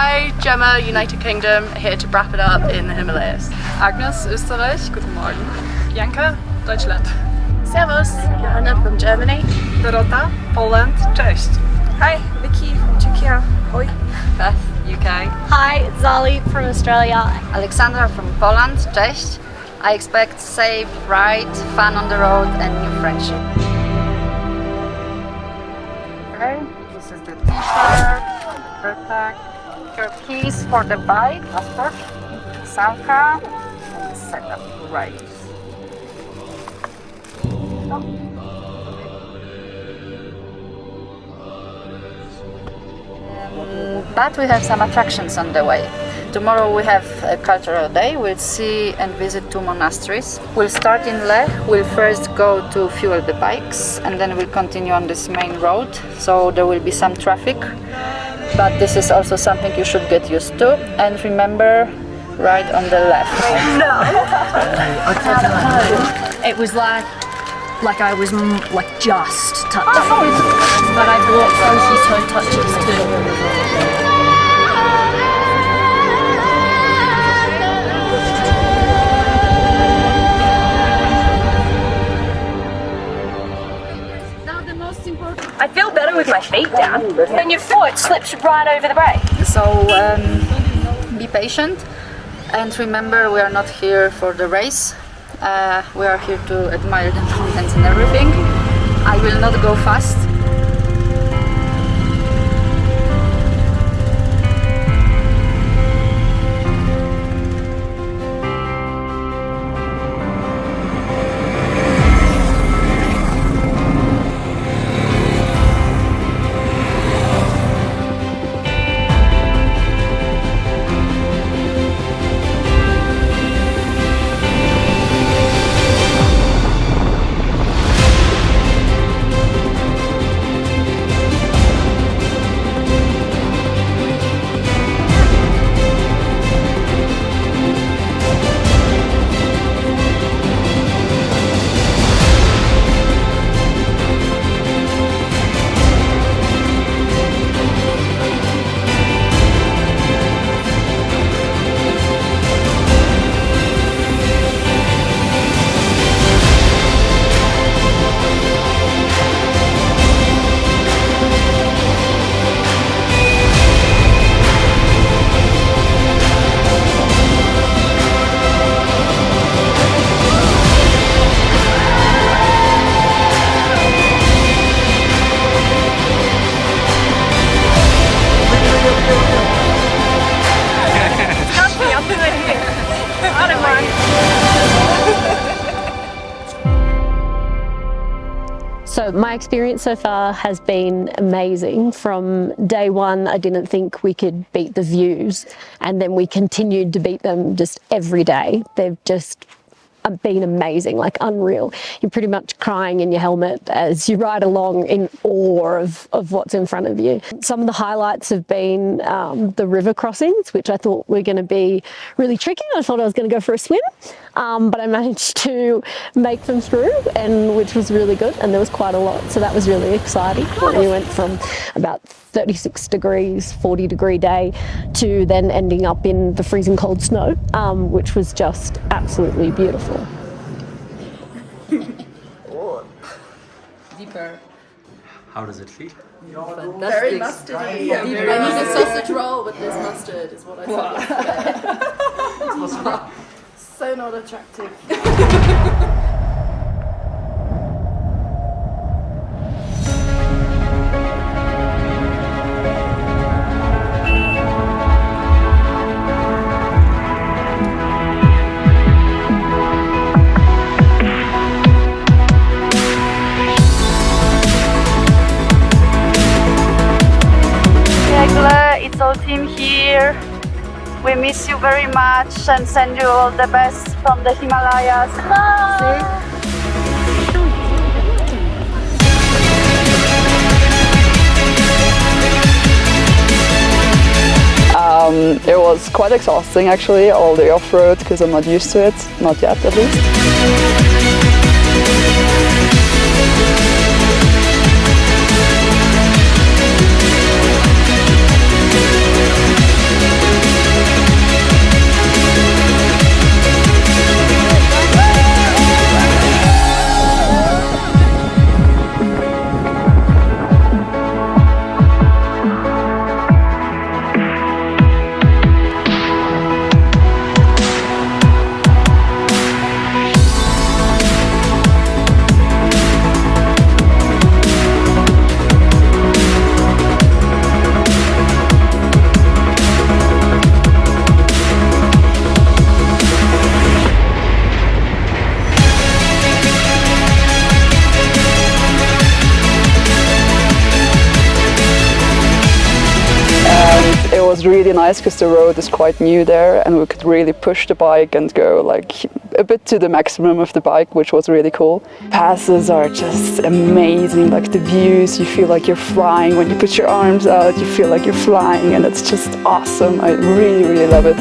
Hi, Gemma, United Kingdom, here to wrap it up in the Himalayas. Agnes, Österreich, guten Morgen. Bianca, Deutschland. Servus, Johanna from Germany. Dorota, Poland, cześć. Hi, Vicky from Czechia. Oi. Beth, UK. Hi, Zali from Australia. Alexandra from Poland, cześć. I expect safe ride, fun on the road and new friendship. Okay, this is the t-shirt, the backpack, your keys for the bike, passport, Zanskar, and setup right. But we have some attractions on the way. Tomorrow we have a cultural day. We'll see and visit 2 monasteries. We'll start in Lech. We'll first go to fuel the bikes and then we'll continue on this main road. So there will be some traffic, but this is also something you should get used to. And remember, ride on the left. No! It was like I was just touching it. But I bought frozen toe touches too. I feel better with my feet down. And your foot slips right over the brake. So be patient and remember we are not here for the race. We are here to admire the mountains and everything. I will not go fast. So my experience so far has been amazing. From day one, I didn't think we could beat the views, and then we continued to beat them just every day. They've just been amazing, like unreal. You're pretty much crying in your helmet as you ride along in awe of what's in front of you. Some of the highlights have been the river crossings, which I thought were going to be really tricky. I thought I was going to go for a swim, but I managed to make them through, and which was really good, and there was quite a lot, so that was really exciting. We went from about 36 degrees, 40-degree day, to then ending up in the freezing cold snow, which was just absolutely beautiful. Deeper. How does it feel? Fantastic. Very mustardy. I need a sausage roll with this mustard is what I said yesterday. So not attractive. YayaTso team here. We miss you very much and send you all the best from the Himalayas. It was quite exhausting actually, all the off-road, because I'm not used to it, not yet at least. was really nice because the road is quite new there, and we could really push the bike and go like a bit to the maximum of the bike, which was really cool. Passes are just amazing, like the views, you feel like you're flying. When you put your arms out, you feel like you're flying, and it's just awesome. I really, really love it.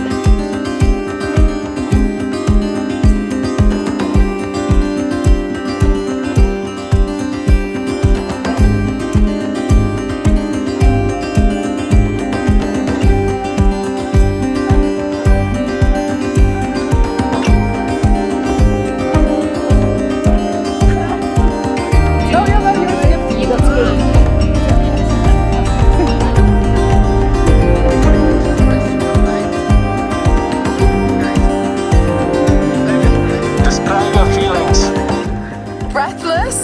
Breathless,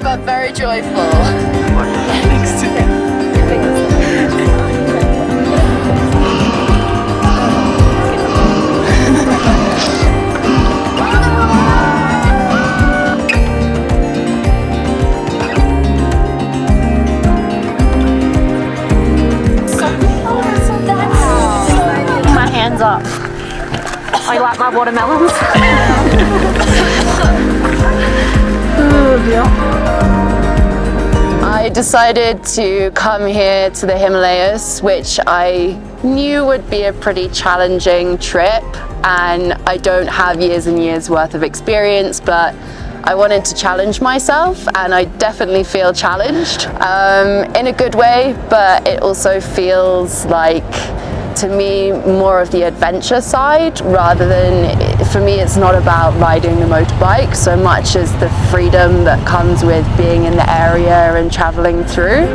but very joyful. My hands up. I like my watermelons. I decided to come here to the Himalayas, which I knew would be a pretty challenging trip, and I don't have years and years worth of experience, but I wanted to challenge myself, and I definitely feel challenged in a good way, but it also feels like, to me, more of the adventure side rather than, for me it's not about riding the motorbike so much as the freedom that comes with being in the area and traveling through.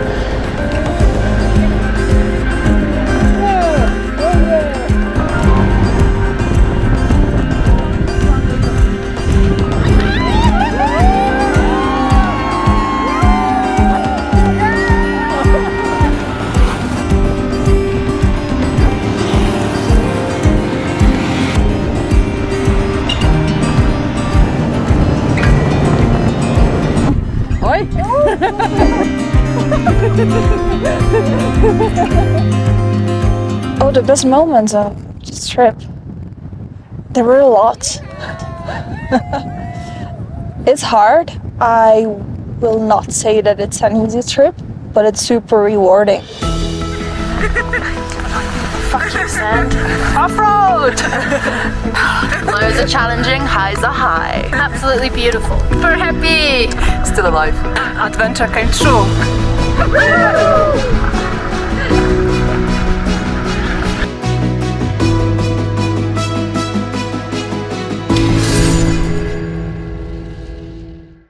Oh, the best moments of this trip. There were a lot. It's hard. I will not say that it's an easy trip, but it's super rewarding. Fuck you, sand. Off-road! Lows are challenging, highs are high. Absolutely beautiful. We're happy! Still alive. Adventure came true.